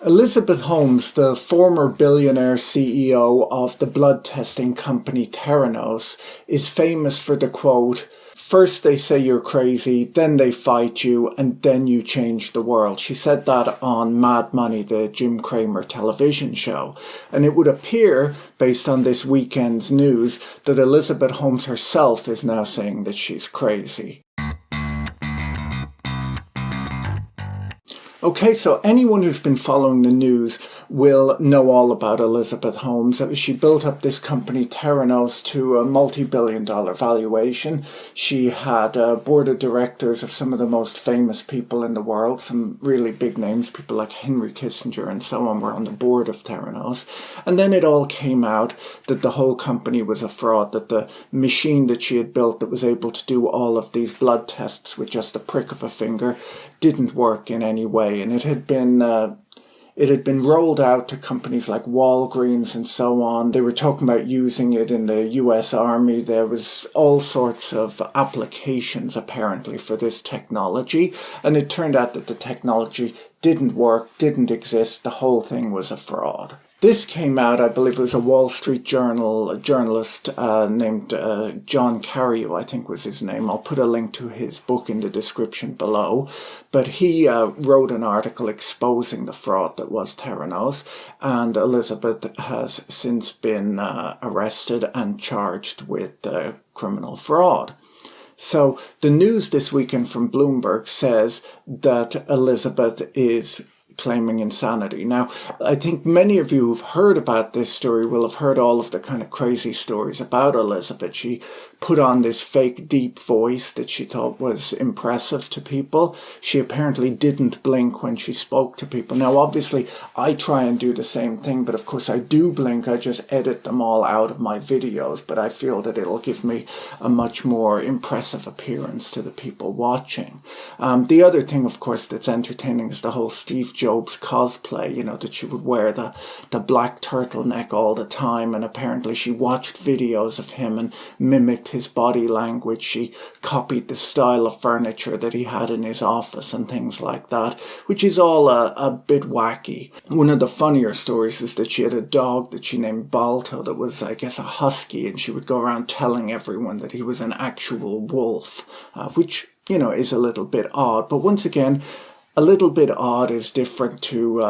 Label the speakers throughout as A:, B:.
A: Elizabeth Holmes, the former billionaire CEO of the blood testing company Theranos, is famous for the quote, "First they say you're crazy, then they fight you, and then you change the world." She said that on Mad Money, the Jim Cramer television show. And it would appear, based on this weekend's news, that Elizabeth Holmes herself is now saying that she's crazy. Okay, so anyone who's been following the news will know all about Elizabeth Holmes. She built up this company Theranos to a multi-billion-dollar valuation. She had a board of directors of some of the most famous people in the world, some really big names, people like Henry Kissinger and so on were on the board of Theranos. And then it all came out that the whole company was a fraud, that the machine that she had built that was able to do all of these blood tests with just a prick of a finger didn't work in any way. And it had been rolled out to companies like Walgreens and so on. They were talking about using it in the US Army. There was all sorts of applications apparently for this technology. And it turned out that the technology didn't work, didn't exist. The whole thing was a fraud. This came out, I believe it was a Wall Street Journal journalist named John Carreyrou, I think was his name. I'll put a link to his book in the description below. But he wrote an article exposing the fraud that was Theranos, and Elizabeth has since been arrested and charged with criminal fraud. So the news this weekend from Bloomberg says that Elizabeth is claiming insanity. Now, I think many of you who've heard about this story will have heard all of the kind of crazy stories about Elizabeth. She put on this fake deep voice that she thought was impressive to people. She apparently didn't blink when she spoke to people. Now, obviously, I try and do the same thing, but of course I do blink. I just edit them all out of my videos, but I feel that it'll give me a much more impressive appearance to the people watching. The other thing, of course, that's entertaining is the whole Steve Jobs cosplay, that she would wear the black turtleneck all the time, and apparently she watched videos of him and mimicked his body language. She copied the style of furniture that he had in his office and things like that, which is all a bit wacky. One of the funnier stories is that she had a dog that she named Balto that was, I guess, a husky, and she would go around telling everyone that he was an actual wolf, which, is a little bit odd. But once again, a little bit odd is different to,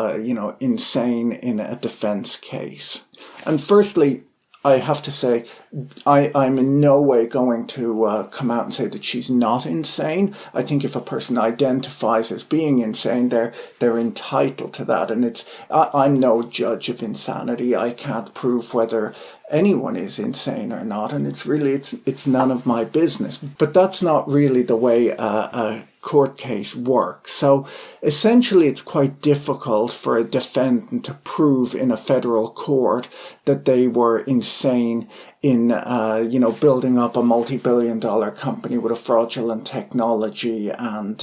A: insane in a defense case. And firstly, I have to say, I'm in no way going to come out and say that she's not insane. I think if a person identifies as being insane, they're entitled to that. And I'm no judge of insanity. I can't prove whether anyone is insane or not, and it's none of my business. But that's not really the way a court case works. So essentially it's quite difficult for a defendant to prove in a federal court that they were insane in building up a multi-billion-dollar company with a fraudulent technology and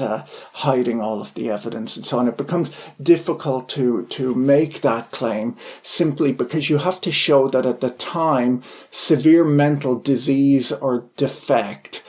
A: hiding all of the evidence and so on. It becomes difficult to make that claim simply because you have to show that at the time severe mental disease or defect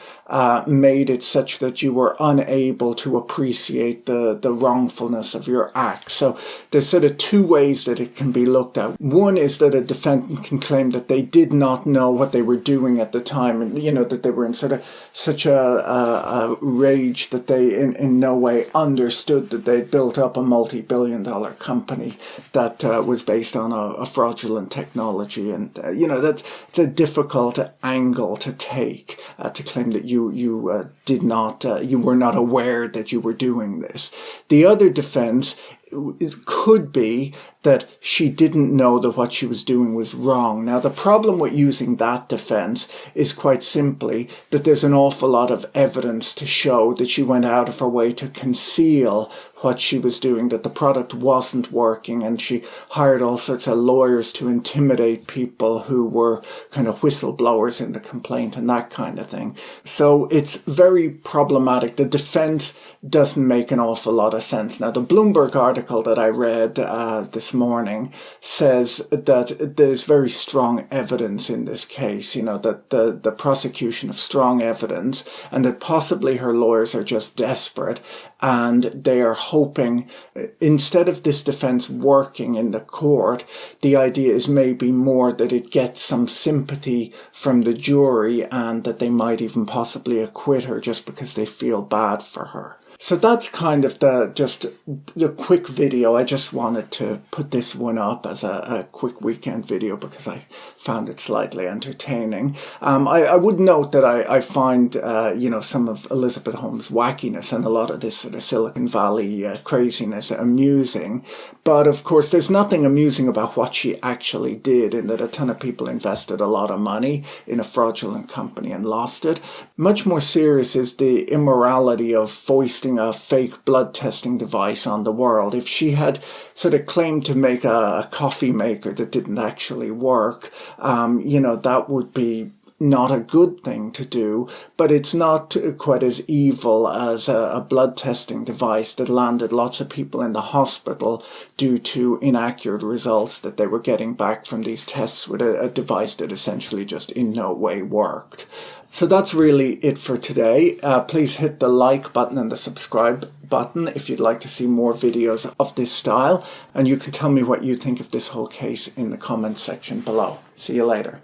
A: made it such that you were unable to appreciate the wrongfulness of your act. So there's sort of two ways that it can be looked at. One is that a defendant can claim that they did not know what they were doing at the time, and that they were in sort of such a rage that they in no way understood that they'd built up a multi-billion-dollar company that was based on a fraudulent technology. And it's a difficult angle to take to claim that you were not aware that you were doing this. The other defense could be that she didn't know that what she was doing was wrong. Now, the problem with using that defense is quite simply that there's an awful lot of evidence to show that she went out of her way to conceal what she was doing, that the product wasn't working, and she hired all sorts of lawyers to intimidate people who were kind of whistleblowers in the complaint and that kind of thing. So it's very problematic. The defense doesn't make an awful lot of sense. Now, the Bloomberg article that I read this this morning says that there's very strong evidence in this case, that the prosecution of strong evidence, and that possibly her lawyers are just desperate and they are hoping, instead of this defense working in the court, the idea is maybe more that it gets some sympathy from the jury and that they might even possibly acquit her just because they feel bad for her. So that's kind of the quick video. I just wanted to put this one up as a quick weekend video because I found it slightly entertaining. I would note that I find, some of Elizabeth Holmes' wackiness and a lot of this sort of Silicon Valley craziness amusing. But of course, there's nothing amusing about what she actually did, in that a ton of people invested a lot of money in a fraudulent company and lost it. Much more serious is the immorality of foisting a fake blood testing device on the world. If she had sort of claimed to make a coffee maker that didn't actually work, that would be not a good thing to do, but it's not quite as evil as a blood testing device that landed lots of people in the hospital due to inaccurate results that they were getting back from these tests with a device that essentially just in no way worked. So that's really it for today. Please hit the like button and the subscribe button if you'd like to see more videos of this style, and you can tell me what you think of this whole case in the comments section below. See you later.